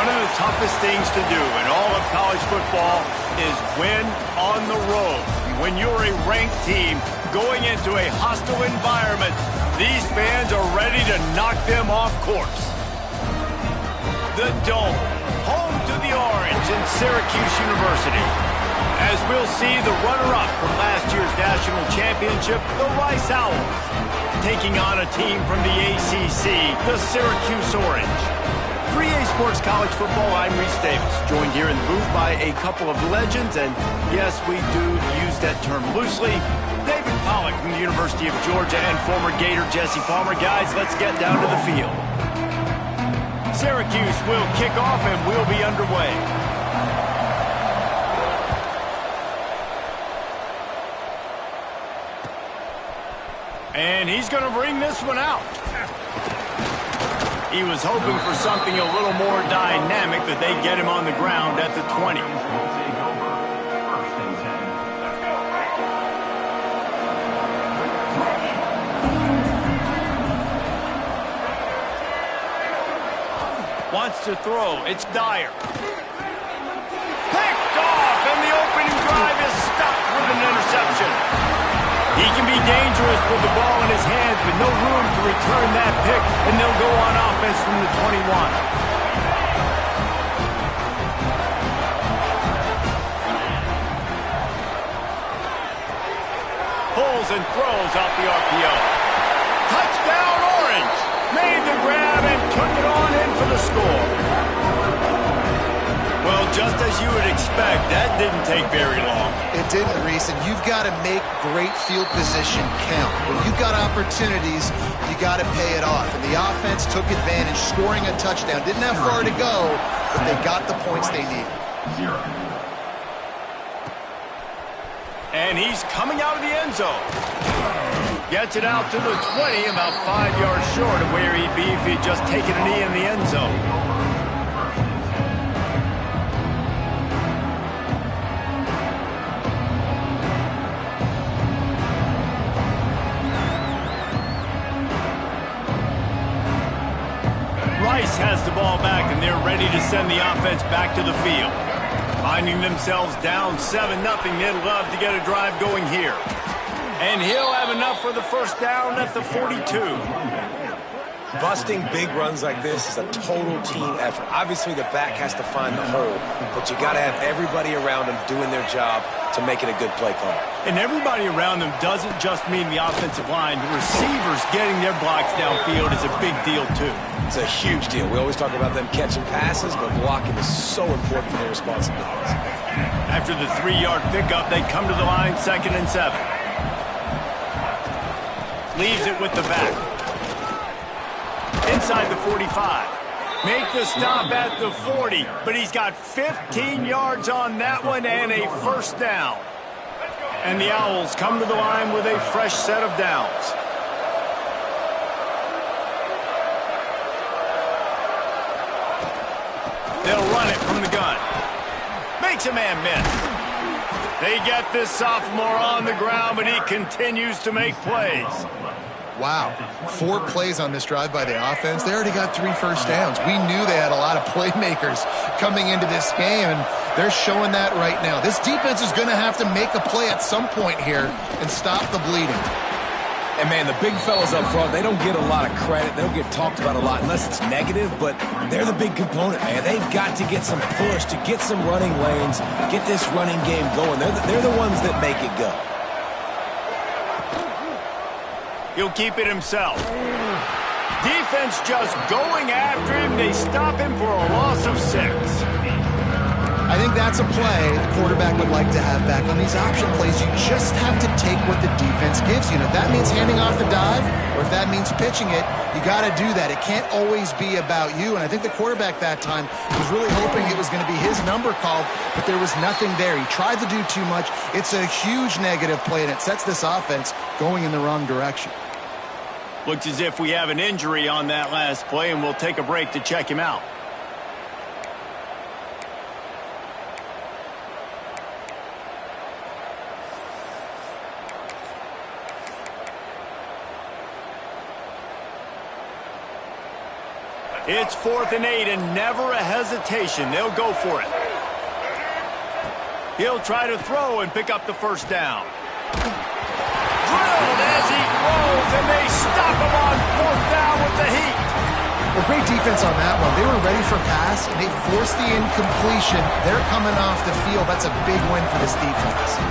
One of the toughest things to do in all of college football is win on the road. When you're a ranked team going into a hostile environment, these fans are ready to knock them off course. The Dome, home to the Orange in Syracuse University. As we'll see the runner-up from last year's national championship, the Rice Owls, taking on a team from the ACC, the Syracuse Orange. For EA Sports College Football, I'm Reese Davis, joined here in the booth by a couple of legends, and yes, we do use that term loosely. David Pollack from the University of Georgia and former Gator Jesse Palmer. Guys, let's get down to the field. Syracuse will kick off and we'll be underway. And he's going to bring this one out. He was hoping for something a little more dynamic, but they get him on the ground at the 20. Wants to throw. It's Dyer. Picked off, and the opening drive is stopped with an interception. He can be dangerous with the ball in his hands, but no room to return that pick, and they'll go on offense from the 21. Pulls and throws off the RPO. Touchdown, Orange! Made the grab and took it on in for the score. Well, just as you would expect, that didn't take very long. It didn't, Reese, and you've got to make great field position count. When you've got opportunities, you got to pay it off. And the offense took advantage, scoring a touchdown. Didn't have far to go, but they got the points they needed. And he's coming out of the end zone. Gets it out to the 20, about 5 yards short of where he'd be if he'd just taken a knee in the end zone. Rice has the ball back, and they're ready to send the offense back to the field. Finding themselves down 7-0, they'd love to get a drive going here. And he'll have enough for the first down at the 42. Busting big runs like this is a total team effort. Obviously, the back has to find the hole, but you got to have everybody around them doing their job to make it a good play call. And everybody around them doesn't just mean the offensive line. The receivers getting their blocks downfield is a big deal, too. It's a huge deal. We always talk about them catching passes, but blocking is so important for their responsibilities. After the 3-yard pickup, they come to the line 2nd and 7. Leaves it with the back. Inside the 45. Make the stop at the 40, but he's got 15 yards on that one and a first down. And the Owls come to the line with a fresh set of downs. They'll run it from the gun. Makes a man miss. They get this sophomore on the ground, but he continues to make plays. Wow, 4 plays on this drive by the offense. They already got 3 first downs. We knew they had a lot of playmakers coming into this game, and they're showing that right now. This defense is going to have to make a play at some point here and stop the bleeding. And, man, the big fellas up front, they don't get a lot of credit. They don't get talked about a lot unless it's negative, but they're the big component, man. They've got to get some push, to get some running lanes, get this running game going. They're the ones that make it go. He'll keep it himself. Defense just going after him. They stop him for a loss of 6. I think that's a play the quarterback would like to have back. On these option plays, you just have to take what the defense gives you. And if that means handing off the dive, or if that means pitching it, you got to do that. It can't always be about you. And I think the quarterback that time was really hoping it was going to be his number called, but there was nothing there. He tried to do too much. It's a huge negative play, and it sets this offense going in the wrong direction. Looks as if we have an injury on that last play, and we'll take a break to check him out. It's 4th and 8 and never a hesitation. They'll go for it. He'll try to throw and pick up the first down. Drilled as he throws, and they stop him on 4th down with the heat. Well, great defense on that one. They were ready for pass, and they forced the incompletion. They're coming off the field. That's a big win for this defense.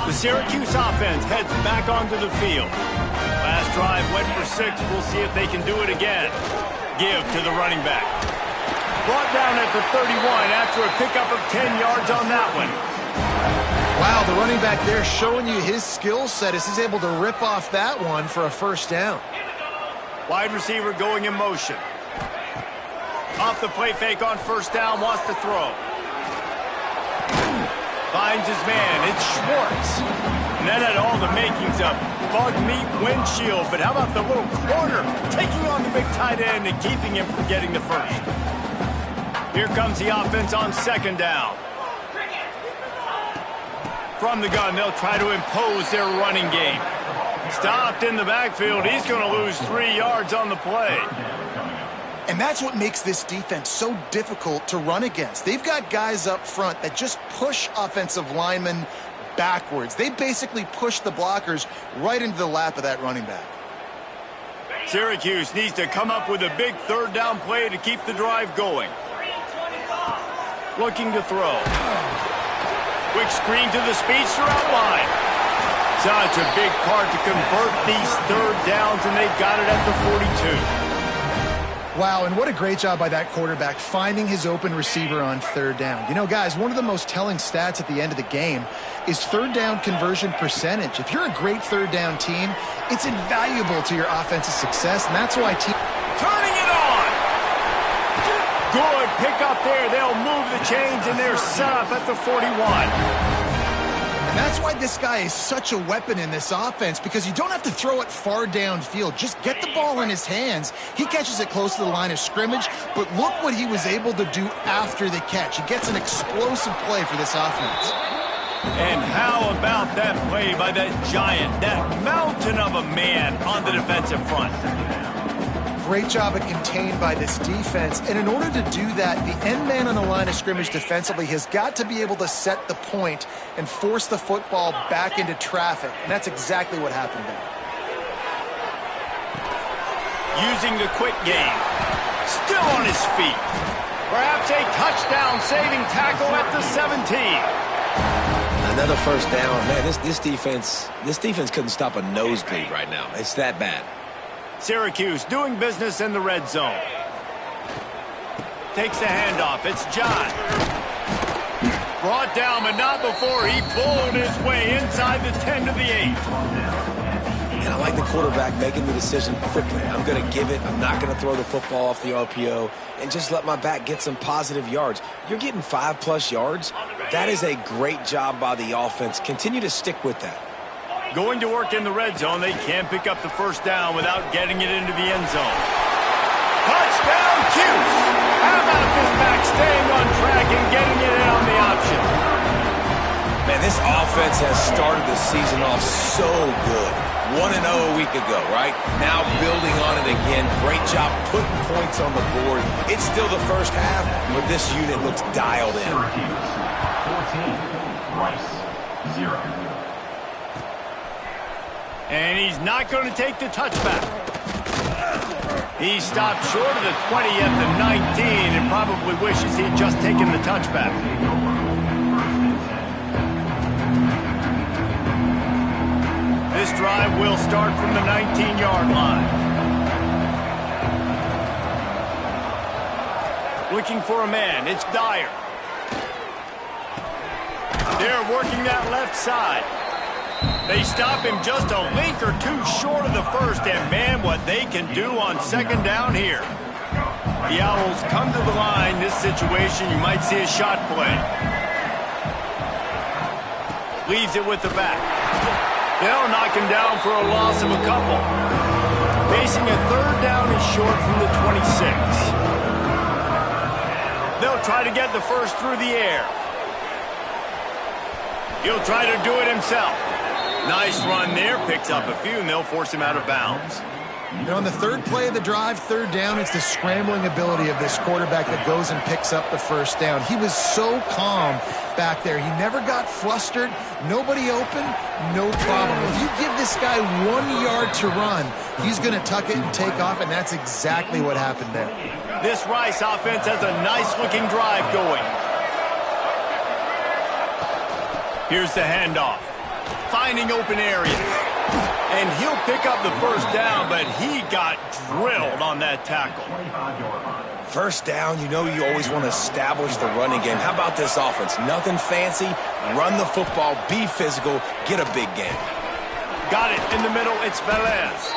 The Syracuse offense heads back onto the field. Last drive went for 6. We'll see if they can do it again. Give to the running back. Brought down at the 31 after a pickup of 10 yards on that one. Wow, the running back there showing you his skill set as he's able to rip off that one for a first down. Wide receiver going in motion. Off the play fake on first down, wants to throw. Finds his man, it's Schwartz. And that had all the makings of bug meat windshield, but how about the little corner taking on the big tight end and keeping him from getting the first? Here comes the offense on 2nd down. From the gun, they'll try to impose their running game. Stopped in the backfield. He's going to lose 3 yards on the play. And that's what makes this defense so difficult to run against. They've got guys up front that just push offensive linemen backwards. They basically push the blockers right into the lap of that running back. Syracuse needs to come up with a big 3rd down play to keep the drive going. Looking to throw. Quick screen to the speedster outline. Such a big part to convert these 3rd downs, and they've got it at the 42. Wow, and what a great job by that quarterback finding his open receiver on 3rd down. You know, guys, one of the most telling stats at the end of the game is 3rd down conversion percentage. If you're a great 3rd down team, it's invaluable to your offensive success, and that's why turning it on! Good pick up there. They'll move the chains, and they're set up at the 41. And that's why this guy is such a weapon in this offense, because you don't have to throw it far downfield. Just get the ball in his hands. He catches it close to the line of scrimmage, but look what he was able to do after the catch. He gets an explosive play for this offense. And how about that play by that giant, that mountain of a man on the defensive front? Great job at contained by this defense. And in order to do that, the end man on the line of scrimmage defensively has got to be able to set the point and force the football back into traffic. And that's exactly what happened there. Using the quick game. Still on his feet. Perhaps a touchdown-saving tackle at the 17. Another first down. Man, this defense couldn't stop a nosebleed right now. It's that bad. Syracuse doing business in the red zone. Takes the handoff. It's John. Brought down, but not before he pulled his way inside the 10 to the 8. And I like the quarterback making the decision quickly. I'm going to give it. I'm not going to throw the football off the RPO and just let my back get some positive yards. You're getting 5+ yards. That is a great job by the offense. Continue to stick with that. Going to work in the red zone. They can't pick up the first down without getting it into the end zone. Touchdown, Cuse! How about this back staying on track and getting it in on the option? Man, this offense has started the season off so good. 1-0 a week ago, right? Now building on it again. Great job putting points on the board. It's still the first half, but this unit looks dialed in. 14, Rice, 0. And he's not going to take the touchback. He stopped short of the 20 at the 19 and probably wishes he'd just taken the touchback. This drive will start from the 19-yard line. Looking for a man. It's Dyer. They're working that left side. They stop him just a link or two short of the first, and man, what they can do on 2nd down here. The Owls come to the line. This situation, you might see a shot play. Leaves it with the back. They'll knock him down for a loss of a couple. Facing a 3rd down and short from the 26. They'll try to get the first through the air. He'll try to do it himself. Nice run there. Picks up a few, and they'll force him out of bounds. You know, on the third play of the drive, third down, it's the scrambling ability of this quarterback that goes and picks up the first down. He was so calm back there. He never got flustered. Nobody open, no problem. If you give this guy 1 yard to run, he's going to tuck it and take off, and that's exactly what happened there. This Rice offense has a nice-looking drive going. Here's the handoff. Finding open areas. And he'll pick up the first down, but he got drilled on that tackle. First down, you know you always want to establish the running game. How about this offense? Nothing fancy. Run the football, be physical, get a big gain. Got it in the middle. It's Velez.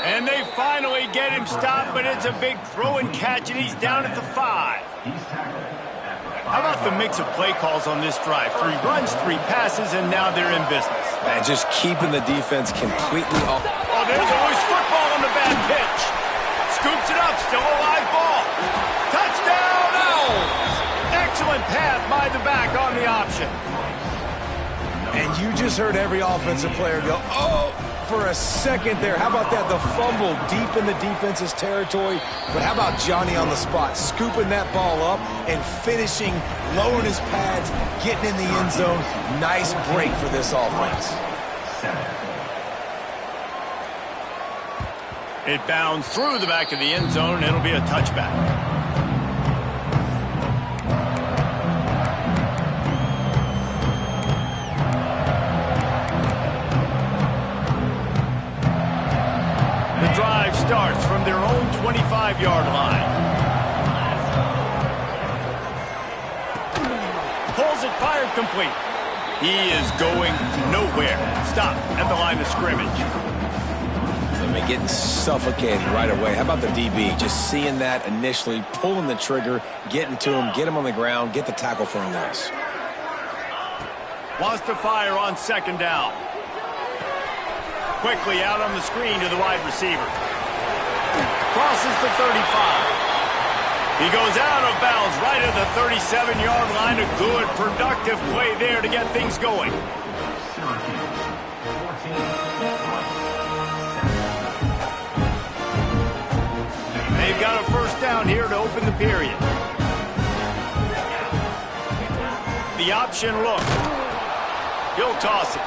And they finally get him stopped, but it's a big throw and catch, and he's down at the 5. How about the mix of play calls on this drive? 3 runs, 3 passes, and now they're in business. And just keeping the defense completely off. Oh, there's a loose football on the bad pitch. Scoops it up, still a live ball. Touchdown, Owls! Excellent pass by the back on the option. And you just heard every offensive player go, oh, for a second there. How about that? The fumble deep in the defense's territory. But how about Johnny on the spot, scooping that ball up and finishing, lowering his pads, getting in the end zone. Nice break for this offense. It bounds through the back of the end zone, and it'll be a touchback. Drive starts from their own 25-yard line. Pulls it, fired complete. He is going nowhere. Stop at the line of scrimmage. I mean, getting suffocated right away. How about the DB? Just seeing that initially, pulling the trigger, getting to him, get him on the ground, get the tackle for a loss. Wants to fire on second down. Quickly out on the screen to the wide receiver. Crosses the 35. He goes out of bounds right at the 37-yard line. A good, productive play there to get things going. They've got a first down here to open the period. The option look. He'll toss it.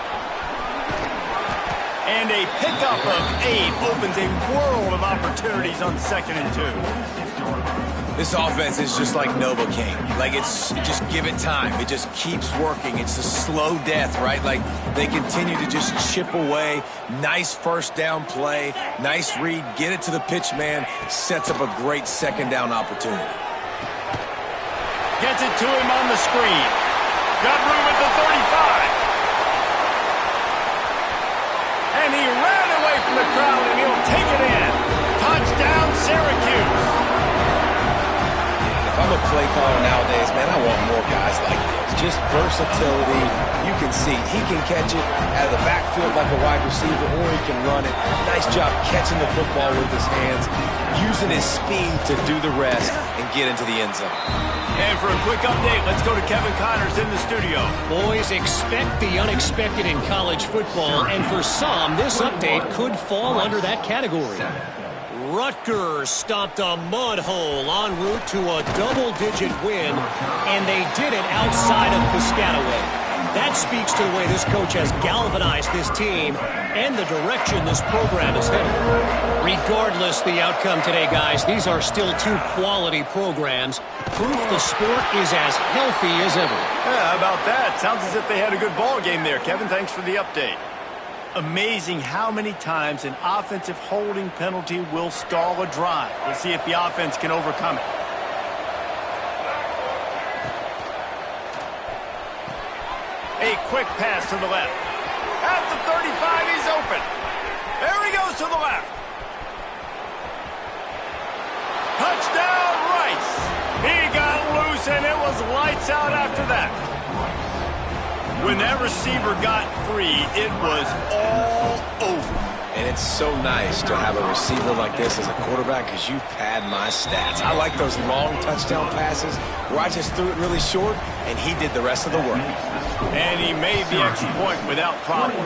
And a pickup of 8 opens a world of opportunities on 2nd and 2. This offense is just like Novocaine. Like, it's just give it time. It just keeps working. It's a slow death, right? Like, they continue to just chip away. Nice first down play. Nice read. Get it to the pitch man. Sets up a great second down opportunity. Gets it to him on the screen. Got room at the 35. And he ran away from the crowd, and he'll take it in. Touchdown, Syracuse. If I'm a play caller nowadays, man, I want more guys like this. Just versatility. You can see he can catch it out of the backfield like a wide receiver, or he can run it. Nice job catching the football with his hands, using his speed to do the rest and get into the end zone. And for a quick update, let's go to Kevin Connors in the studio. Boys, expect the unexpected in college football, and for some, this update could fall under that category. Rutgers stopped a mud hole en route to a double-digit win, and they did it outside of Piscataway. That speaks to the way this coach has galvanized this team and the direction this program is headed. Regardless the outcome today, guys, these are still 2 quality programs. Proof the sport is as healthy as ever. Yeah, how about that? Sounds as if they had a good ball game there. Kevin, thanks for the update. Amazing how many times an offensive holding penalty will stall a drive. We'll see if the offense can overcome it. A quick pass to the left. At the 35, he's open. There he goes to the left. Touchdown, Rice. He got loose, and it was lights out after that. When that receiver got free, it was all over. And it's so nice to have a receiver like this as a quarterback because you pad my stats. I like those long touchdown passes where I just threw it really short, and he did the rest of the work. And he made the extra point without problem.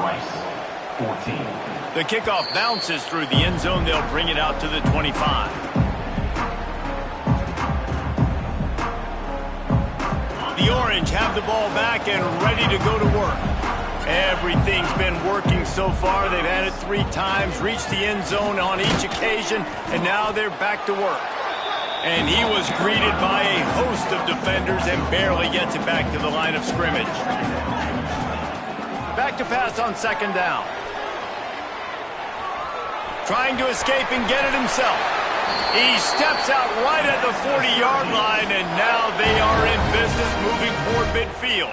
Rice, 14. The kickoff bounces through the end zone. They'll bring it out to the 25. The Orange have the ball back and ready to go to work. Everything's been working so far. They've had it 3 times, reached the end zone on each occasion, and now they're back to work. And he was greeted by a host of defenders and barely gets it back to the line of scrimmage. Back to pass on second down. Trying to escape and get it himself. He steps out right at the 40-yard line, and now they are in business moving toward midfield.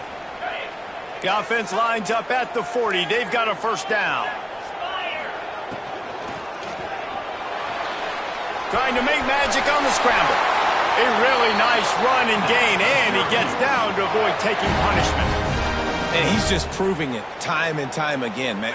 The offense lines up at the 40. They've got a first down. Trying to make magic on the scramble. A really nice run and gain, and he gets down to avoid taking punishment. And he's just proving it time and time again, man.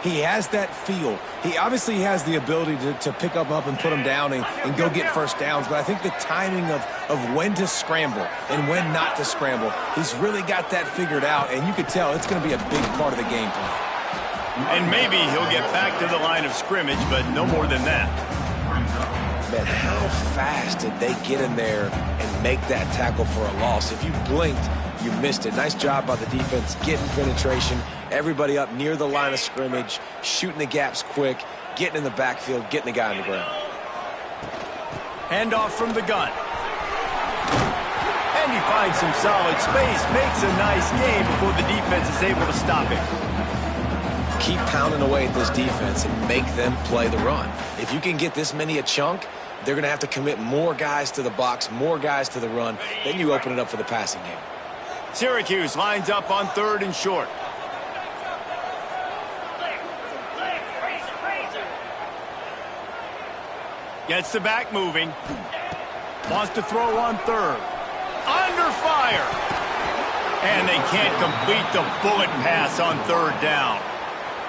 He has that feel. He obviously has the ability to pick up and put him down and go get first downs. But I think the timing of when to scramble and when not to scramble, he's really got that figured out. And you could tell it's going to be a big part of the game plan. And maybe he'll get back to the line of scrimmage, but no more than that. Man, how fast did they get in there and make that tackle for a loss? If you blinked, you missed it. Nice job by the defense getting penetration. Everybody up near the line of scrimmage, shooting the gaps quick, getting in the backfield, getting the guy on the ground. Handoff from the gun. And he finds some solid space, makes a nice gain before the defense is able to stop him. Keep pounding away at this defense and make them play the run. If you can get this many a chunk, they're going to have to commit more guys to the box, more guys to the run. Then you open it up for the passing game. Syracuse lines up on 3rd and short. Gets the back moving. Wants to throw on 3rd. Under fire. And they can't complete the bullet pass on 3rd down.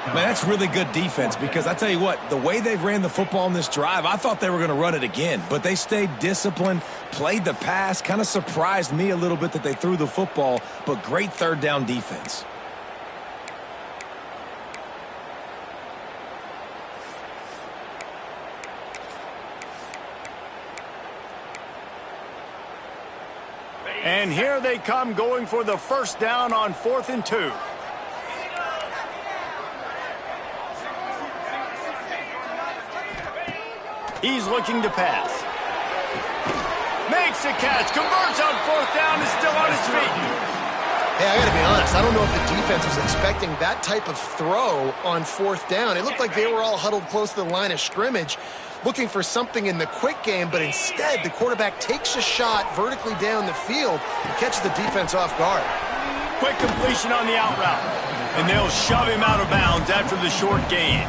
Man, that's really good defense because I tell you what, the way they ran the football on this drive, I thought they were going to run it again. But they stayed disciplined, played the pass, kind of surprised me a little bit that they threw the football, but great 3rd down defense. And here they come going for the first down on 4th and 2. He's looking to pass. Makes a catch, converts on 4th down, is still on his feet. Hey, I gotta be honest, I don't know if the defense was expecting that type of throw on 4th down. It looked like they were all huddled close to the line of scrimmage, looking for something in the quick game, but instead the quarterback takes a shot vertically down the field and catches the defense off guard. Quick completion on the out route, and they'll shove him out of bounds after the short gain.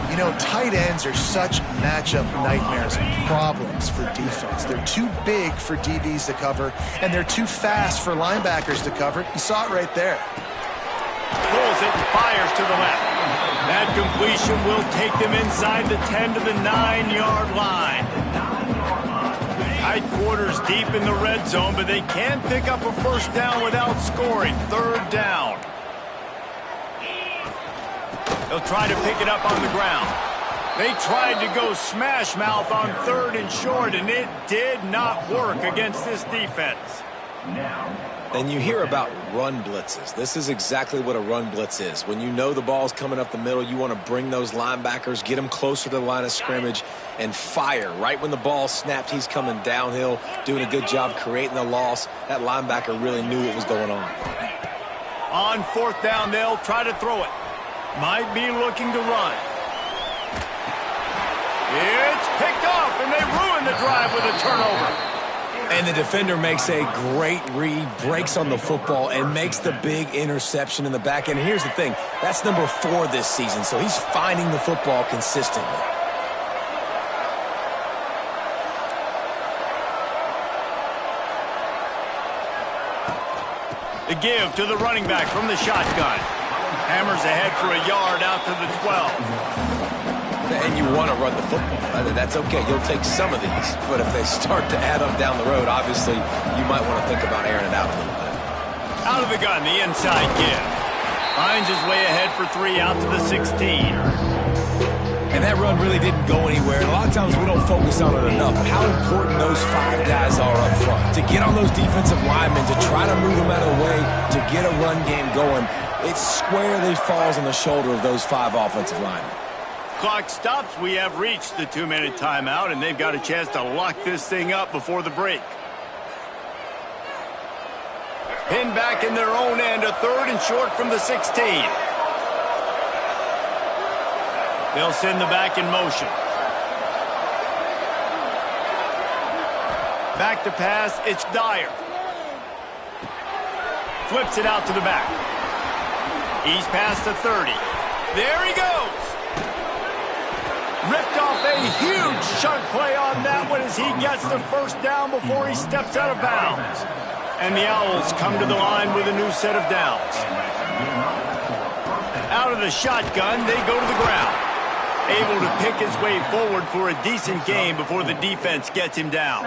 You know, tight ends are such matchup nightmares and problems for defense. They're too big for DBs to cover, and they're too fast for linebackers to cover. You saw it right there. Pulls it and fires to the left. That completion will take them inside the 10 to the 9-yard line. Tight quarters deep in the red zone, but they can pick up a first down without scoring. 3rd down. They'll try to pick it up on the ground. They tried to go smash mouth on 3rd and short, and it did not work against this defense. And you hear about run blitzes. This is exactly what a run blitz is. When you know the ball's coming up the middle, you want to bring those linebackers, get them closer to the line of scrimmage, and fire. Right when the ball snapped, he's coming downhill, doing a good job creating the loss. That linebacker really knew what was going on. On 4th down, they'll try to throw it. Might be looking to run. It's picked off, and they ruin the drive with a turnover. And the defender makes a great read, breaks on the football, and makes the big interception in the back end. And here's the thing, that's number 4 this season, so he's finding the football consistently. The give to the running back from the shotgun. Hammers ahead for a yard out to the 12. And you want to run the football. That's okay. You'll take some of these. But if they start to add up down the road, obviously, you might want to think about airing it out a little bit. Out of the gun, the inside give. Finds his way ahead for 3 out to the 16. And that run really didn't go anywhere. And a lot of times we don't focus on it enough. But how important those 5 guys are up front. To get on those defensive linemen, to try to move them out of the way, to get a run game going, it squarely falls on the shoulder of those 5 offensive linemen. Clock stops. We have reached the 2-minute timeout, and they've got a chance to lock this thing up before the break. Pinned back in their own end, a 3rd and short from the 16. They'll send the back in motion. Back to pass, it's Dyer. Flips it out to the back. He's past the 30. There he goes. Ripped off a huge chunk play on that one as he gets the first down before he steps out of bounds. And the Owls come to the line with a new set of downs. Out of the shotgun, they go to the ground. Able to pick his way forward for a decent gain before the defense gets him down.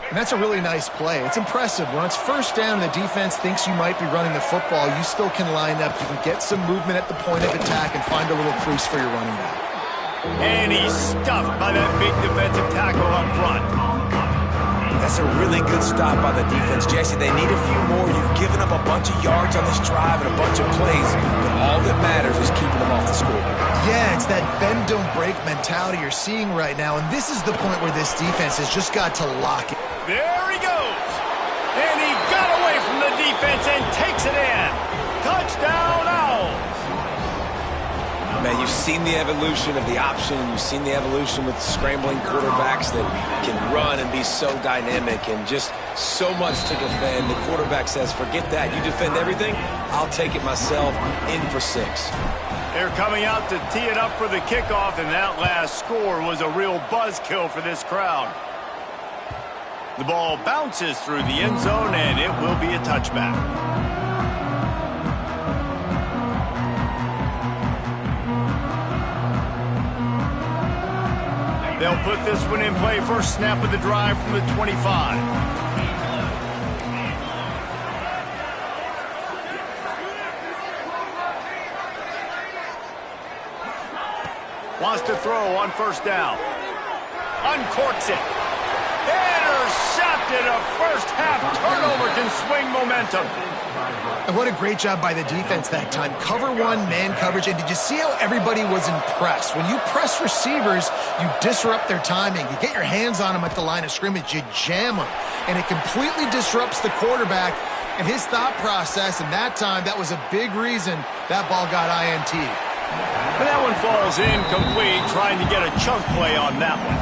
And that's a really nice play. It's impressive. When it's first down, the defense thinks you might be running the football. You still can line up. You can get some movement at the point of attack and find a little crease for your running back. And he's stuffed by that big defensive tackle up front. That's a really good stop by the defense, Jesse. They need a few more. You've given up a bunch of yards on this drive and a bunch of plays, but all that matters is keeping them off the scoreboard. Yeah, it's that bend, don't break mentality you're seeing right now, and this is the point where this defense has just got to lock it. There he goes. And he got away from the defense and takes it in. Touchdown, Owls. Man, you've seen the evolution of the option. You've seen the evolution with scrambling quarterbacks that can run and be so dynamic and just so much to defend. The quarterback says, forget that. You defend everything, I'll take it myself. In for 6. They're coming out to tee it up for the kickoff, and that last score was a real buzzkill for this crowd. The ball bounces through the end zone, and it will be a touchback. They'll put this one in play. First snap of the drive from the 25. Wants to throw on first down. Uncorks it. Intercepted. A first-half turnover can swing momentum. And what a great job by the defense that time. Cover 1, man coverage. And did you see how everybody was impressed? When you press receivers, you disrupt their timing. You get your hands on them at the line of scrimmage. You jam them. And it completely disrupts the quarterback and his thought process. And that time, that was a big reason that ball got INT'd. And that one falls incomplete, trying to get a chunk play on that one.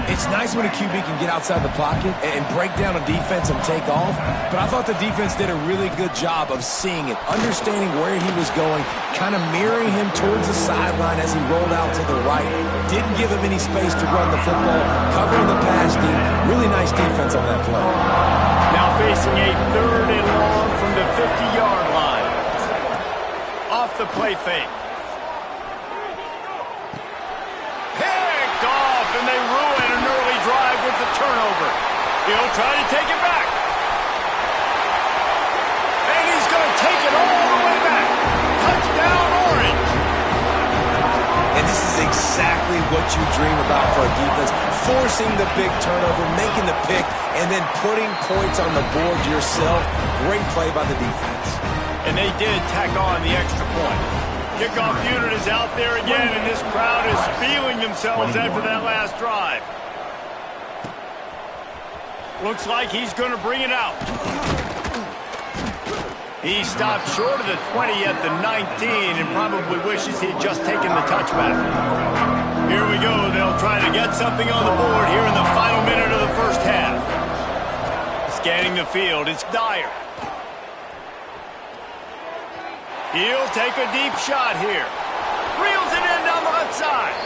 It's nice when a QB can get outside the pocket and break down a defense and take off, but I thought the defense did a really good job of seeing it, understanding where he was going, kind of mirroring him towards the sideline as he rolled out to the right. Didn't give him any space to run the football, covering the pass deep. Really nice defense on that play. Now facing a 3rd and long from the 50-yard line. Off the play fake. Picked off, and they ruin an early drive with the turnover. He'll try to take it back. And he's going to take it all the way back. Touchdown, Orange. And this is exactly what you dream about for a defense. Forcing the big turnover, making the pick, and then putting points on the board yourself. Great play by the defense. And they did tack on the extra point. Kickoff unit is out there again, and this crowd is feeling themselves after that last drive. Looks like he's going to bring it out. He stopped short of the 20 at the 19 and probably wishes he'd just taken the touchback. Here we go. They'll try to get something on the board here in the final minute of the first half. Scanning the field, it's Dyer. He'll take a deep shot here. Reels it in down the left side.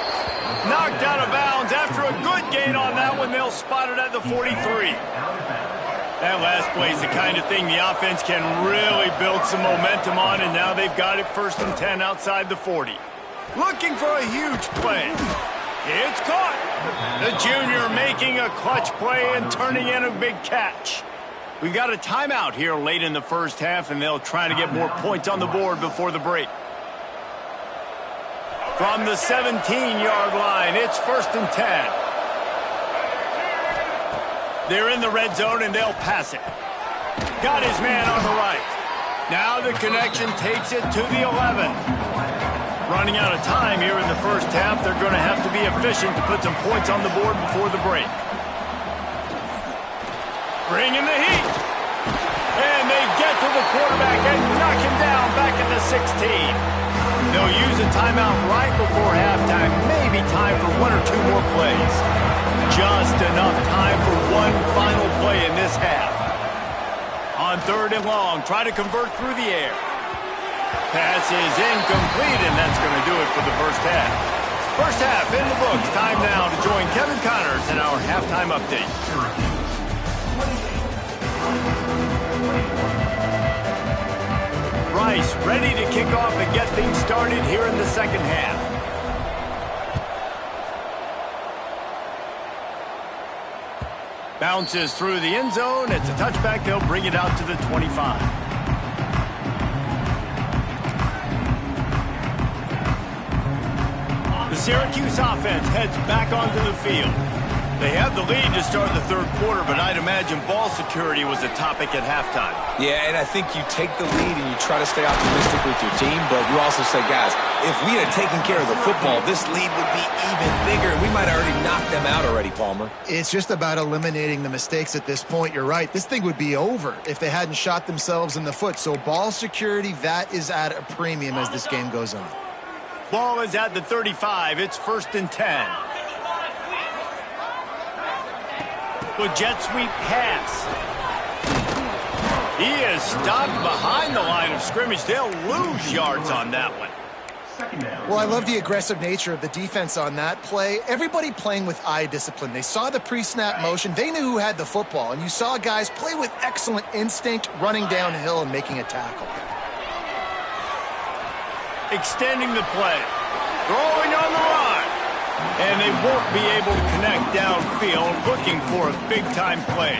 Knocked out of bounds. After a good gain on that one, they'll spot it at the 43. That last play is the kind of thing the offense can really build some momentum on, and now they've got it 1st and 10 outside the 40. Looking for a huge play. It's caught. The junior making a clutch play and turning in a big catch. We've got a timeout here late in the first half, and they'll try to get more points on the board before the break. From the 17-yard line, it's 1st and 10. They're in the red zone, and they'll pass it. Got his man on the right. Now the connection takes it to the 11. Running out of time here in the first half, they're going to have to be efficient to put some points on the board before the break. Bringing the heat. And they get to the quarterback and knock him down back at the 16. They'll use a timeout right before halftime. Maybe time for 1 or 2 more plays. Just enough time for one final play in this half. On 3rd and long, try to convert through the air. Pass is incomplete, and that's going to do it for the first half. First half in the books. Time now to join Kevin Connors in our halftime update. Rice ready to kick off and get things started here in the second half. Bounces through the end zone. It's a touchback. They'll bring it out to the 25. The Syracuse offense heads back onto the field. They have the lead to start the 3rd quarter, but I'd imagine ball security was a topic at halftime. Yeah, and I think you take the lead and you try to stay optimistic with your team, but you also say, guys, if we had taken care of the football, this lead would be even bigger, and we might have already knocked them out already, Palmer. It's just about eliminating the mistakes at this point. You're right. This thing would be over if they hadn't shot themselves in the foot. So ball security, that is at a premium as this game goes on. Ball is at the 35. It's 1st and 10. The jet sweep pass. He is stopped behind the line of scrimmage. They'll lose yards on that one. Well, I love the aggressive nature of the defense on that play. Everybody playing with eye discipline. They saw the pre-snap motion. They knew who had the football. And you saw guys play with excellent instinct, running downhill and making a tackle. Extending the play. Throwing on the run. And they won't be able to connect downfield, looking for a big-time play.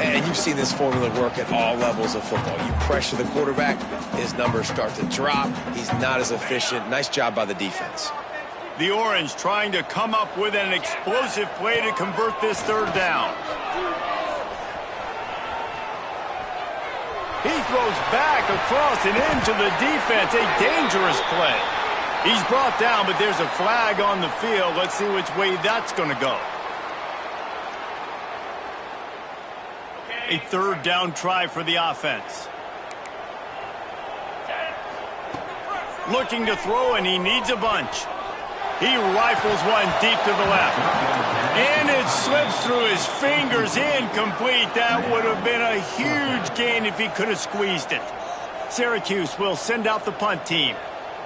And you've seen this formula work at all levels of football. You pressure the quarterback, his numbers start to drop. He's not as efficient. Nice job by the defense. The Orange trying to come up with an explosive play to convert this 3rd down. He throws back across and into the defense. A dangerous play. He's brought down, but there's a flag on the field. Let's see which way that's going to go. A 3rd down try for the offense. Looking to throw, and he needs a bunch. He rifles one deep to the left. And it slips through his fingers, incomplete. That would have been a huge gain if he could have squeezed it. Syracuse will send out the punt team.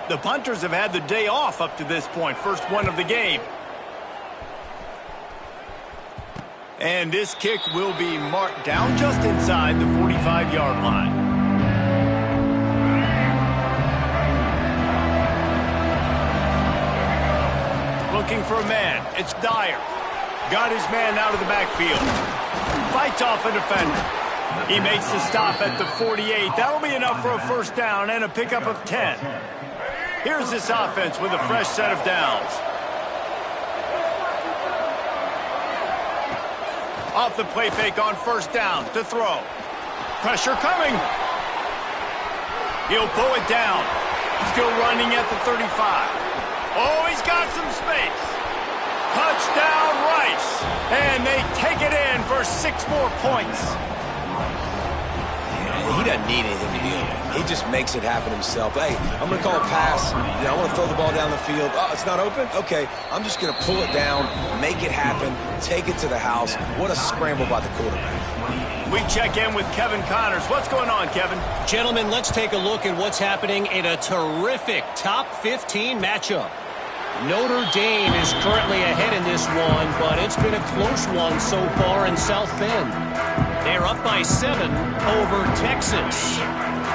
The punters have had the day off up to this point. First one of the game. And this kick will be marked down just inside the 45-yard line. Looking for a man. It's Dyer. Got his man out of the backfield. Fights off a defender. He makes the stop at the 48. That'll be enough for a 1st down and a pickup of 10. Here's this offense with a fresh set of downs. Off the play fake on 1st down to throw. Pressure coming. He'll pull it down. Still running at the 35. Oh, he's got some space. Touchdown, Rice. And they take it in for 6 more points. He doesn't need anything to be open. He just makes it happen himself. Hey, I'm going to call a pass. I want to throw the ball down the field. Oh, it's not open? Okay, I'm just going to pull it down, make it happen, take it to the house. What a scramble by the quarterback. We check in with Kevin Connors. What's going on, Kevin? Gentlemen, let's take a look at what's happening in a terrific top 15 matchup. Notre Dame is currently ahead in this one, but it's been a close one so far in South Bend. They're up by 7 over Texas.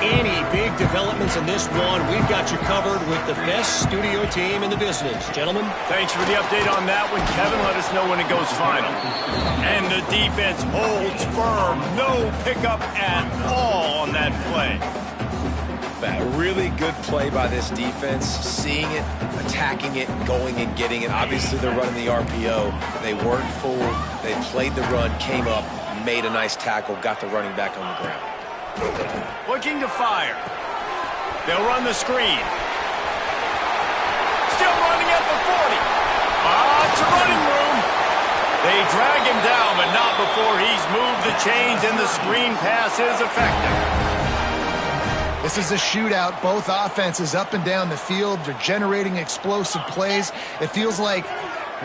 Any big developments in this one, we've got you covered with the best studio team in the business. Gentlemen? Thanks for the update on that one, Kevin. Let us know when it goes final. And the defense holds firm. No pickup at all on that play. A really good play by this defense, seeing it, attacking it, going and getting it. Obviously, they're running the RPO. They weren't fooled. They played the run, came up, made a nice tackle, got the running back on the ground. Looking to fire. They'll run the screen. Still running at the 40. It's a running room. They drag him down, but not before he's moved the chains, and the screen pass is effective. This is a shootout. Both offenses up and down the field. They're generating explosive plays. It feels like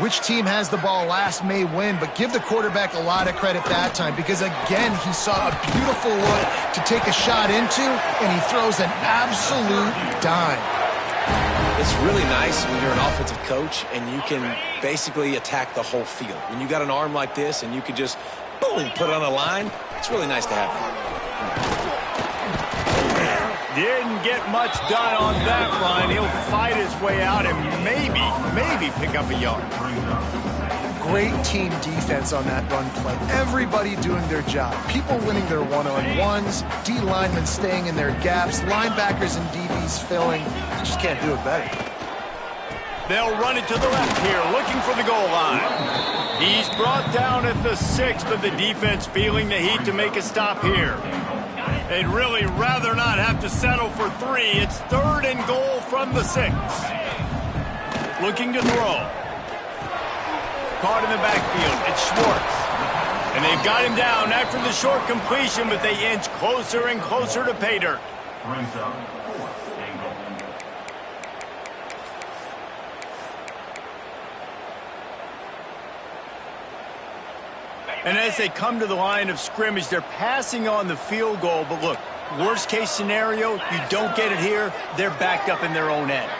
which team has the ball last may win, but give the quarterback a lot of credit that time because, again, he saw a beautiful look to take a shot into, and he throws an absolute dime. It's really nice when you're an offensive coach and you can basically attack the whole field. When you got an arm like this and you can just, boom, put it on a line, it's really nice to have that. Didn't get much done on that run. He'll fight his way out and maybe pick up a yard. Great team defense on that run play. Everybody doing their job. People winning their one-on-ones, D linemen staying in their gaps, linebackers and DBs filling. You just can't do it better. They'll run it to the left here, looking for the goal line. He's brought down at the 6, but the defense feeling the heat to make a stop here. They'd really rather not have to settle for 3. It's 3rd and goal from the 6. Looking to throw. Caught in the backfield. It's Schwartz. And they've got him down after the short completion, but they inch closer and closer to pay dirt. Brings up 4th and goal. And as they come to the line of scrimmage, they're passing on the field goal. But look, worst case scenario, you don't get it here, they're backed up in their own end.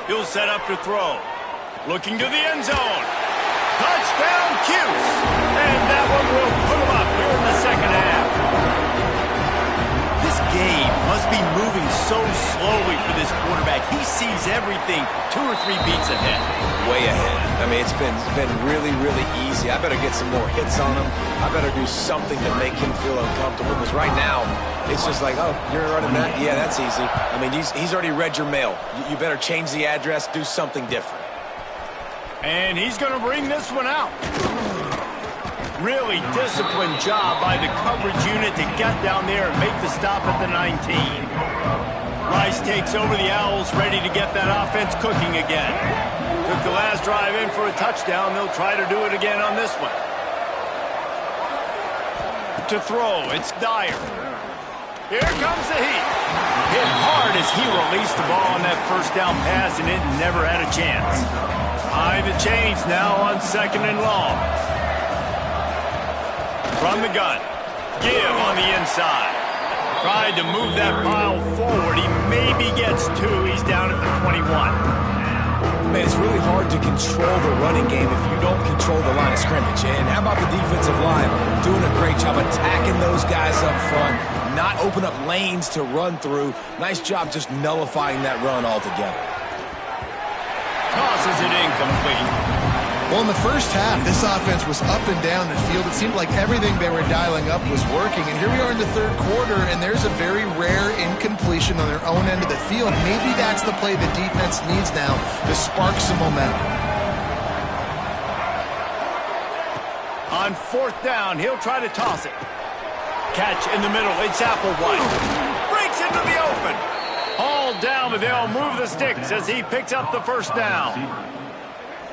He'll set up to throw. Looking to the end zone. Touchdown, Cuse. And that one will put him up here in the second half. This game must be moving so slowly for this quarterback. He sees everything 2 or 3 beats ahead. Way ahead. I mean, it's been really, really easy. I better get some more hits on him. I better do something to make him feel uncomfortable because right now, it's just like, oh, you're running that? Yeah, that's easy. I mean, he's already read your mail. You better change the address, do something different. And he's going to bring this one out. Really disciplined job by the coverage unit to get down there and make the stop at the 19. Rice takes over the Owls, ready to get that offense cooking again. Took the last drive in for a touchdown. They'll try to do it again on this one. To throw, it's Dyer. Here comes the heat. Hit hard as he released the ball on that first down pass, and it never had a chance. High the chains now on 2nd and long. From the gun. Give on the inside. Tried to move that pile forward. He maybe gets 2. He's down at the 21. Man, it's really hard to control the running game if you don't control the line of scrimmage. And how about the defensive line doing a great job attacking those guys up front, not open up lanes to run through. Nice job just nullifying that run altogether. Tosses it incomplete. Well, in the first half, this offense was up and down the field. It seemed like everything they were dialing up was working. And here we are in the 3rd quarter, and there's a very rare incompletion on their own end of the field. Maybe that's the play the defense needs now to spark some momentum. On 4th down, he'll try to toss it. Catch in the middle. It's Applewhite. Breaks into the open. All down, but they'll move the sticks as he picks up the first down.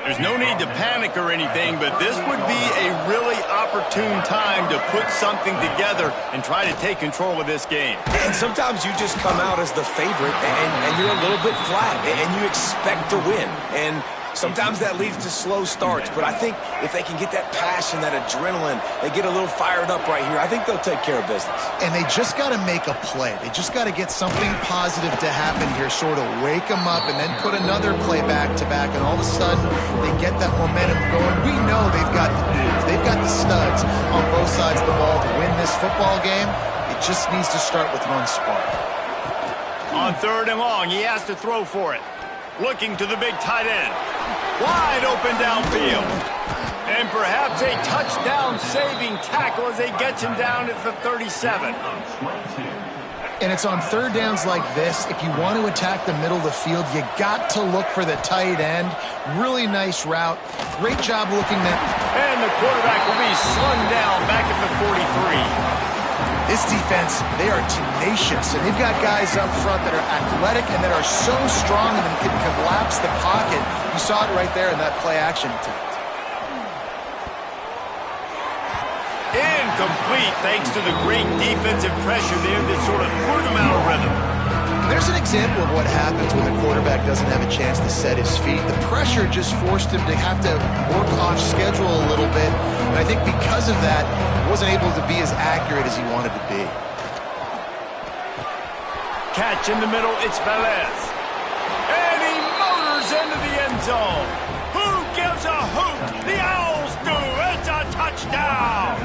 There's no need to panic or anything, but this would be a really opportune time to put something together and try to take control of this game. And sometimes you just come out as the favorite, and you're a little bit flat, and you expect to win. And sometimes that leads to slow starts, but I think if they can get that passion, that adrenaline, they get a little fired up right here, I think they'll take care of business. And they just got to make a play. They just got to get something positive to happen here, sort of wake them up and then put another play back-to-back, and all of a sudden they get that momentum going. We know they've got the dudes. They've got the studs on both sides of the ball to win this football game. It just needs to start with one spark. On On 3rd and long, he has to throw for it. Looking to the big tight end. Wide open downfield. And perhaps a touchdown-saving tackle as they get him down at the 37. And it's on 3rd downs like this. If you want to attack the middle of the field, you got to look for the tight end. Really nice route. Great job looking at. And the quarterback will be slung down back at the 43. This defense, they are tenacious, and they've got guys up front that are athletic and that are so strong and can collapse the pocket. You saw it right there in that play-action attempt. Incomplete thanks to the great defensive pressure there that sort of threw them out of rhythm. There's an example of what happens when the quarterback doesn't have a chance to set his feet. The pressure just forced him to have to work off schedule a little bit. And I think because of that, he wasn't able to be as accurate as he wanted to be. Catch in the middle, it's Velez. And he motors into the end zone. Who gives a hoot? The Owls do. It's a touchdown.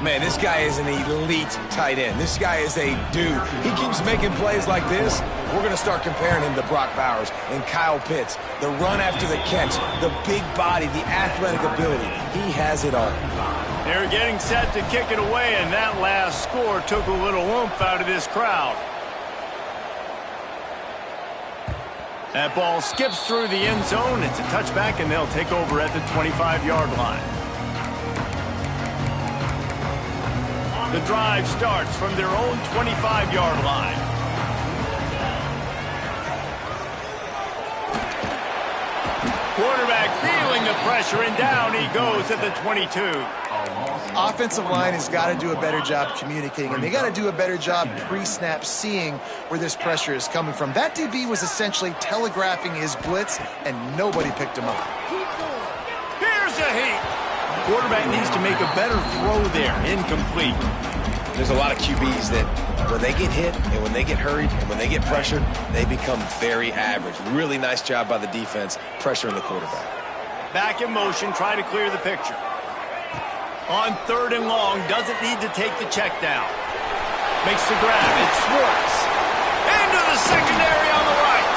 Man, this guy is an elite tight end. This guy is a dude. He keeps making plays like this. We're going to start comparing him to Brock Bowers and Kyle Pitts. The run after the catch, the big body, the athletic ability. He has it all. They're getting set to kick it away, and that last score took a little oomph out of this crowd. That ball skips through the end zone. It's a touchback, and they'll take over at the 25-yard line. The drive starts from their own 25-yard line. Quarterback feeling the pressure, and down he goes at the 22. Offensive line has got to do a better job communicating, and they got to do a better job pre-snap seeing where this pressure is coming from. That DB was essentially telegraphing his blitz, and nobody picked him up. Here's a heat. Quarterback needs to make a better throw there. Incomplete. There's a lot of QBs that when they get hit and when they get hurried and when they get pressured, they become very average. Really nice job by the defense pressuring the quarterback. Back in motion, try to clear the picture. On 3rd and long, doesn't need to take the check down. Makes the grab. It's Schwartz. Into the secondary on the right.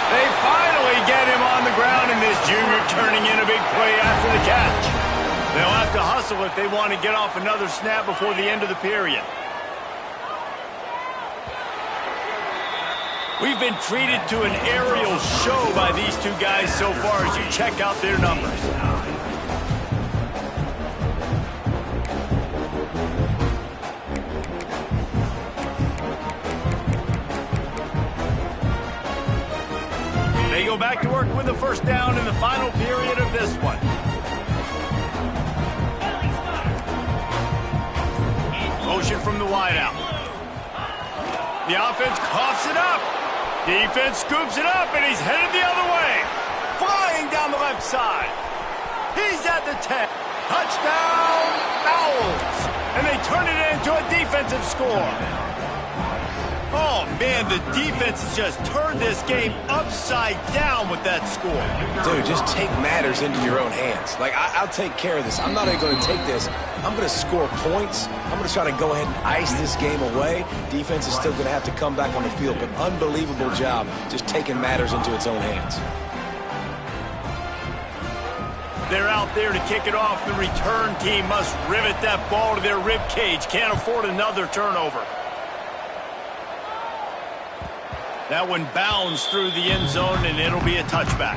They finally get him on the ground, and this junior turning in a big play after the catch. They'll have to hustle if they want to get off another snap before the end of the period. We've been treated to an aerial show by these two guys so far as you check out their numbers. They go back to work with the first down in the final period of this one. Motion from the wideout. The offense coughs it up. Defense scoops it up, and he's headed the other way. Flying down the left side. He's at the 10. Touchdown, Owls. And they turn it into a defensive score. Oh, man, the defense has just turned this game upside down with that score. Dude, just take matters into your own hands. Like, I'll take care of this. I'm not even going to take this. I'm going to score points. I'm going to try to go ahead and ice this game away. Defense is still going to have to come back on the field, but unbelievable job just taking matters into its own hands. They're out there to kick it off. The return team must rivet that ball to their rib cage. Can't afford another turnover. That one bounds through the end zone, and it'll be a touchback.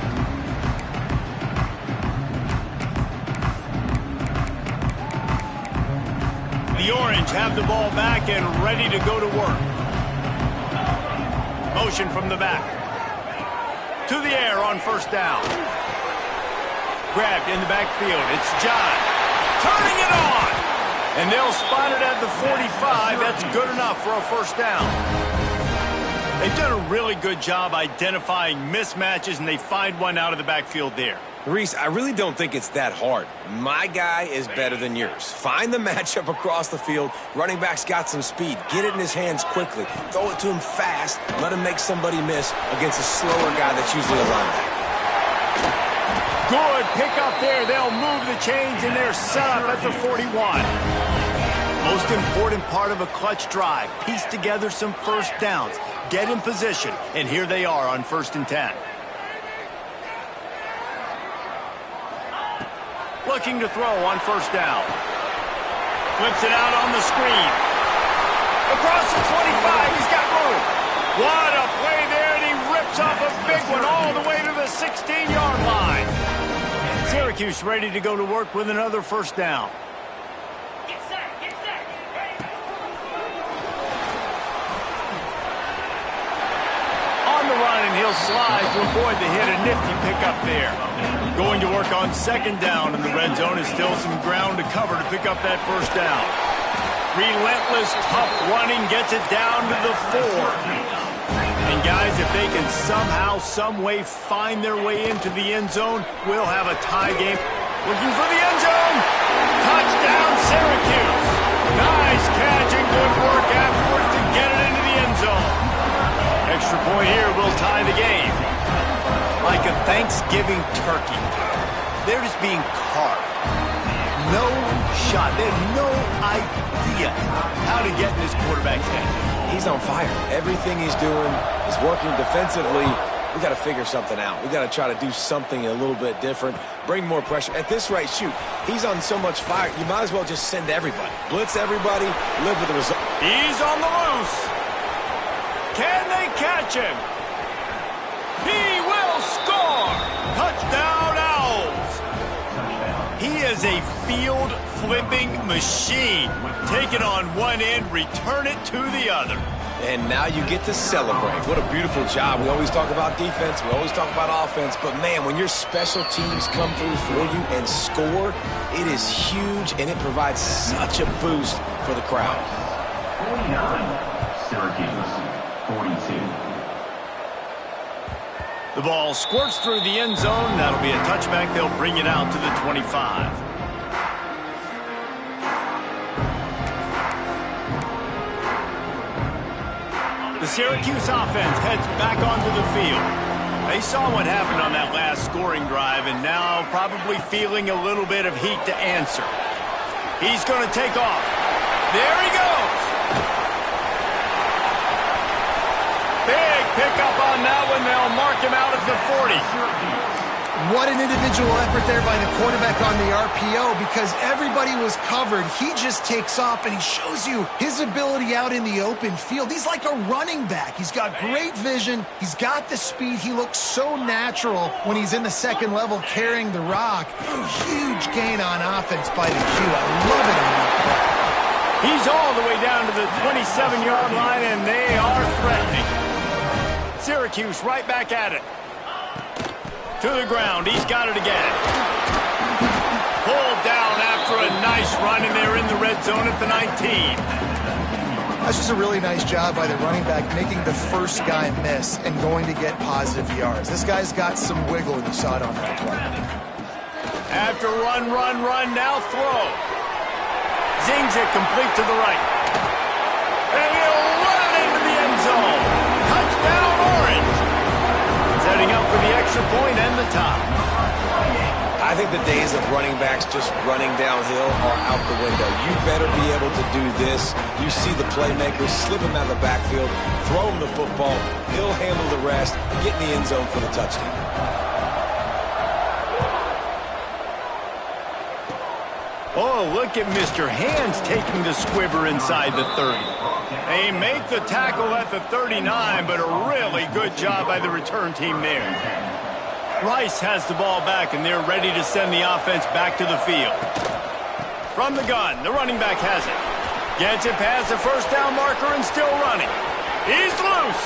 The Orange have the ball back and ready to go to work. Motion from the back. To the air on first down. Grabbed in the backfield. It's John. Turning it on. And they'll spot it at the 45. That's good enough for a first down. They've done a really good job identifying mismatches, and they find one out of the backfield there. Reese, I really don't think it's that hard. My guy is better than yours. Find the matchup across the field. Running back's got some speed. Get it in his hands quickly. Throw it to him fast. Let him make somebody miss against a slower guy that's usually a linebacker. Good pick up there. They'll move the chains, and they're set up at the 41. Most important part of a clutch drive. Piece together some first downs. Get in position. And here they are on 1st and 10. Looking to throw on 1st down. Flips it out on the screen. Across the 25, he's got room. What a play there, and he rips off a big one all the way to the 16-yard line. Syracuse ready to go to work with another 1st down. Get set, get set. On the run, and he'll slide to avoid the hit. A nifty pickup there. Going to work on 2nd down in the red zone. Is still some ground to cover to pick up that 1st down. Relentless, tough running gets it down to the 4. And guys, if they can somehow, some way find their way into the end zone, we'll have a tie game. Looking for the end zone. Touchdown, Syracuse. Nice catch and good work afterwards to get it into the end zone. Extra point here will tie the game. Like a Thanksgiving turkey, they're just being carved. No shot. They have no idea how to get in this quarterback's head. He's on fire. Everything he's doing is working defensively. We got to figure something out. We got to try to do something a little bit different, bring more pressure. At this rate, shoot, he's on so much fire, you might as well just send everybody. Blitz everybody, live with the result. He's on the loose. Can they catch him? He will score. Touchdown, Owls. He is a field-flipping machine. Take it on one end, return it to the other. And now you get to celebrate. What a beautiful job. We always talk about defense. We always talk about offense. But, man, when your special teams come through for you and score, it is huge, and it provides such a boost for the crowd. 49, Syracuse, 42. The ball squirts through the end zone. That'll be a touchback. They'll bring it out to the 25. The Syracuse offense heads back onto the field. They saw what happened on that last scoring drive and now probably feeling a little bit of heat to answer. He's going to take off. There he goes. Big pickup on that one. They'll mark him out at the 40. What an individual effort there by the quarterback on the RPO, because everybody was covered. He just takes off, and he shows you his ability out in the open field. He's like a running back. He's got great vision. He's got the speed. He looks so natural when he's in the 2nd level carrying the rock. Huge gain on offense by the Q. I love it on that play. He's all the way down to the 27-yard line, and they are threatening. Syracuse right back at it. To the ground. He's got it again. Pulled down after a nice run, and they're in the red zone at the 19. That's just a really nice job by the running back, making the first guy miss and going to get positive yards. This guy's got some wiggle, and you saw it on that play. After run, now throw. Zings it complete to the right. And he'll run it into the end zone. Touchdown, Orange. Setting up for the extra point and the top. I think the days of running backs just running downhill are out the window. You better be able to do this. You see the playmakers, slip him out of the backfield, throw him the football, he'll handle the rest, get in the end zone for the touchdown. Oh, look at Mr. Hands taking the squibber inside the 30. They make the tackle at the 39, but a really good job by the return team there. Rice has the ball back, and they're ready to send the offense back to the field. From the gun, the running back has it. Gets it past the first down marker and still running. He's loose.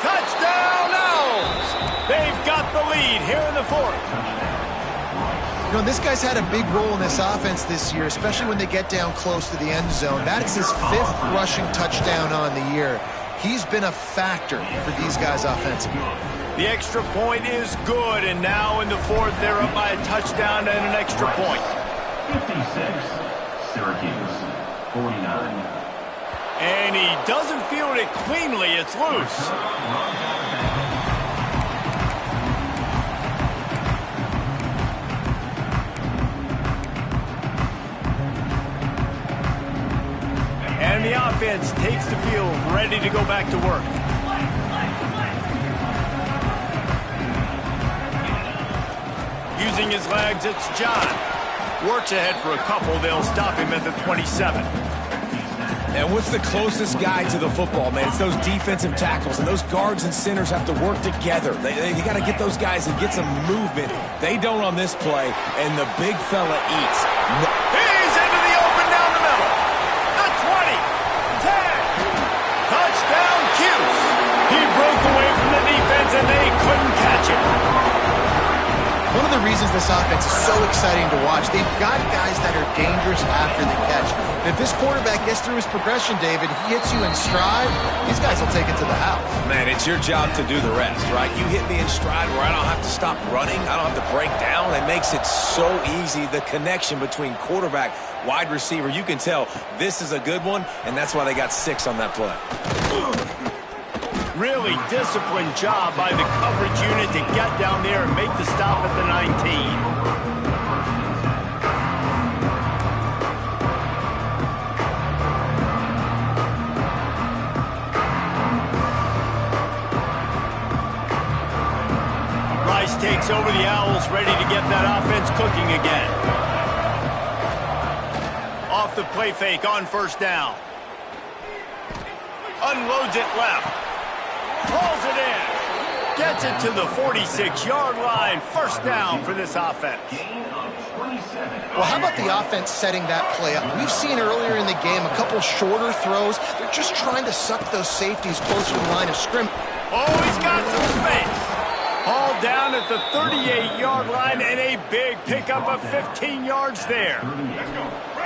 Touchdown, Owls! They've got the lead here in the 4th. You know, this guy's had a big role in this offense this year, especially when they get down close to the end zone. That's his 5th rushing touchdown on the year. He's been a factor for these guys offensively. The extra point is good, and now in the 4th, they're up by a touchdown and an extra point. 56, Syracuse, 49. And he doesn't field it cleanly. It's loose. the offense takes the field, ready to go back to work. Using his legs, it's John. Works ahead for a couple. They'll stop him at the 27. And what's the closest guy to the football, man? It's those defensive tackles, and those guards and centers have to work together. They got to get those guys and get some movement. They don't on this play, and the big fella eats. He's into the open down the middle. The 20, 10, touchdown Cuse. He broke away from the defense, and they couldn't catch him. One of the reasons this offense is so exciting to watch, they've got guys that are dangerous after the catch. If this quarterback gets through his progression, David, he hits you in stride, these guys will take it to the house. Man, it's your job to do the rest, right? You hit me in stride where I don't have to stop running. I don't have to break down. It makes it so easy. The connection between quarterback, wide receiver, you can tell this is a good one, and that's why they got 6 on that play. Really disciplined job by the coverage unit to get down there and make the stop at the 19. Rice takes over the Owls, ready to get that offense cooking again. Off the play fake on first down. Unloads it left. Pulls it in. Gets it to the 46-yard line. First down for this offense. Well, how about the offense setting that play up? We've seen earlier in the game a couple shorter throws. They're just trying to suck those safeties closer to the line of scrimmage. Oh, he's got some space. All down at the 38-yard line, and a big pickup of 15 yards there.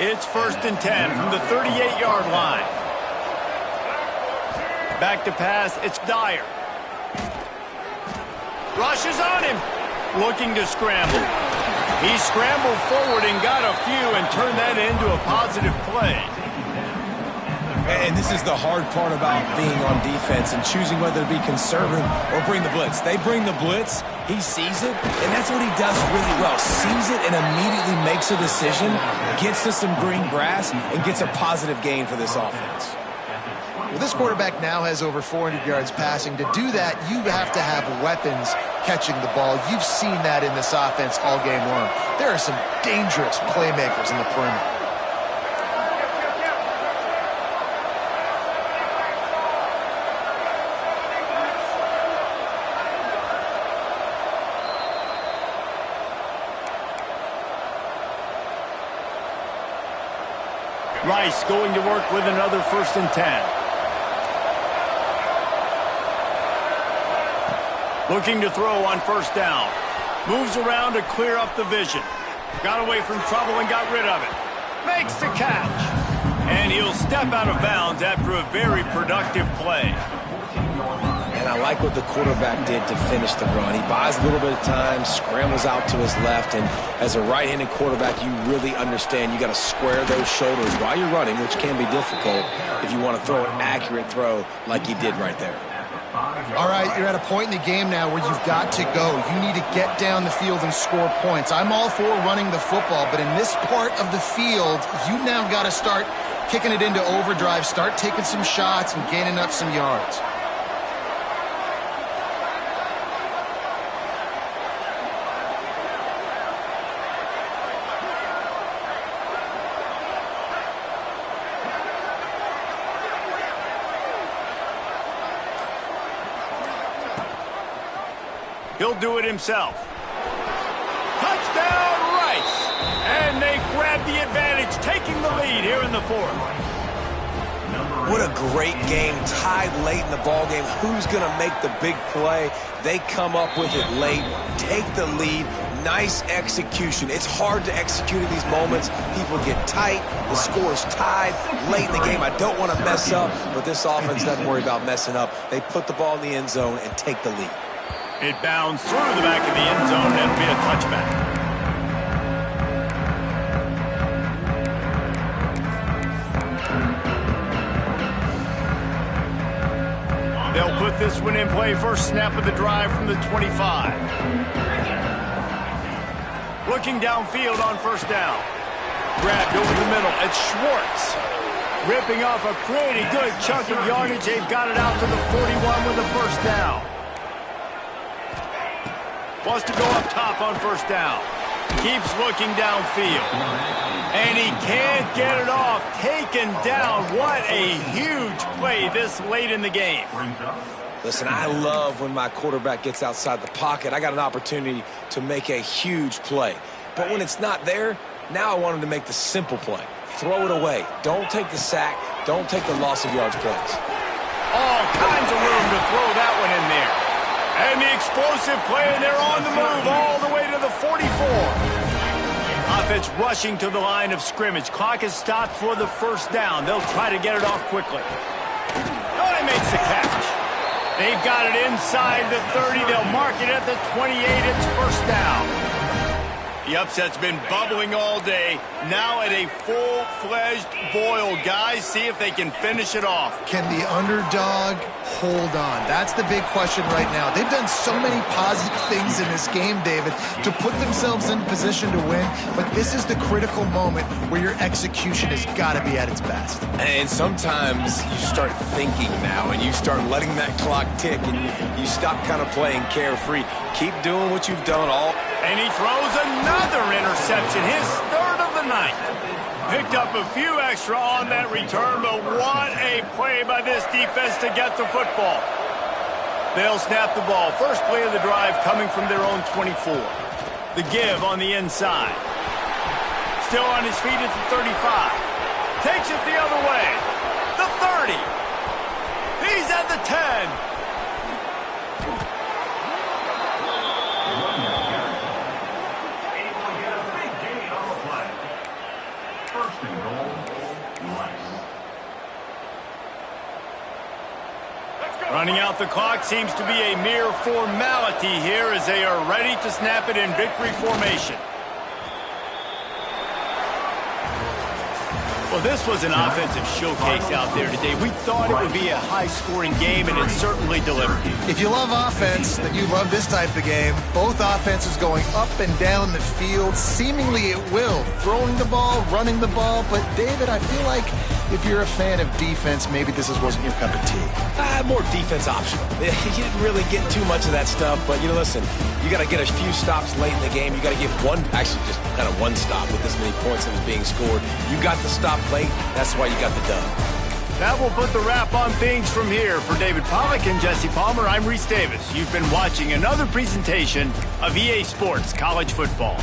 It's first and 10 from the 38-yard line. Back to pass, it's Dyer. Rushes on him. Looking to scramble. He scrambled forward and got a few and turned that into a positive play. And this is the hard part about being on defense and choosing whether to be conservative or bring the blitz. They bring the blitz, he sees it, and that's what he does really well. Sees it and immediately makes a decision, gets to some green grass, and gets a positive gain for this offense. Well, this quarterback now has over 400 yards passing. To do that, you have to have weapons catching the ball. You've seen that in this offense all game long. There are some dangerous playmakers in the perimeter. Rice going to work with another first and 10. Looking to throw on first down. Moves around to clear up the vision. Got away from trouble and got rid of it. Makes the catch. And he'll step out of bounds after a very productive play. And I like what the quarterback did to finish the run. He buys a little bit of time, scrambles out to his left, and as a right-handed quarterback, you really understand you got to square those shoulders while you're running, which can be difficult if you want to throw an accurate throw like he did right there. All right, you're at a point in the game now where you've got to go. You need to get down the field and score points. I'm all for running the football, but in this part of the field, you now got to start kicking it into overdrive, start taking some shots and gaining up some yards. He'll do it himself. Touchdown, Rice! And they grab the advantage, taking the lead here in the fourth. What a great game, tied late in the ball game. Who's going to make the big play? They come up with it late, take the lead. Nice execution. It's hard to execute in these moments. People get tight. The score is tied late in the game. I don't want to mess up, but this offense doesn't worry about messing up. They put the ball in the end zone and take the lead. It bounds through the back of the end zone, and it'll be a touchback. They'll put this one in play. First snap of the drive from the 25. Looking downfield on first down. Grabbed over the middle. It's Schwartz. Ripping off a pretty good chunk of yardage. They've got it out to the 41 with a first down. Wants to go up top on first down. Keeps looking downfield. And he can't get it off. Taken down. What a huge play this late in the game. Listen, I love when my quarterback gets outside the pocket. I got an opportunity to make a huge play. But when it's not there, now I want him to make the simple play. Throw it away. Don't take the sack. Don't take the loss of yards plays. All kinds of room to throw that one in there. And the explosive play, and they're on the move all the way to the 44. Offense rushing to the line of scrimmage. Clock is stopped for the first down. They'll try to get it off quickly. Oh, he makes the catch. They've got it inside the 30. They'll mark it at the 28. It's first down. The upset's been bubbling all day. Now at a full-fledged boil. Guys, see if they can finish it off. Can the underdog hold on? That's the big question right now. They've done so many positive things in this game, David, to put themselves in position to win. But this is the critical moment where your execution has got to be at its best. And sometimes you start thinking now, and you start letting that clock tick, and you stop kind of playing carefree. Keep doing what you've done all. And he throws another interception, his third of the night. Picked up a few extra on that return, but what a play by this defense to get the football. They'll snap the ball. First play of the drive coming from their own 24. The give on the inside. Still on his feet at the 35. Takes it the other way. The 30. He's at the 10. Running out the clock seems to be a mere formality here as they are ready to snap it in victory formation. Well, this was an offensive showcase out there today. We thought it would be a high-scoring game, and it certainly delivered. If you love offense, then you love this type of game. Both offenses going up and down the field, seemingly at will. Throwing the ball, running the ball. But, David, I feel like if you're a fan of defense, maybe this wasn't your cup of tea. More defense optional. You didn't really get too much of that stuff, but, listen, you got to get a few stops late in the game. You got to get just kind of one stop with this many points that was being scored. You got the stop late. That's why you got the dub. That will put the wrap on things from here. For David Pollack and Jesse Palmer, I'm Reese Davis. You've been watching another presentation of EA Sports College Football.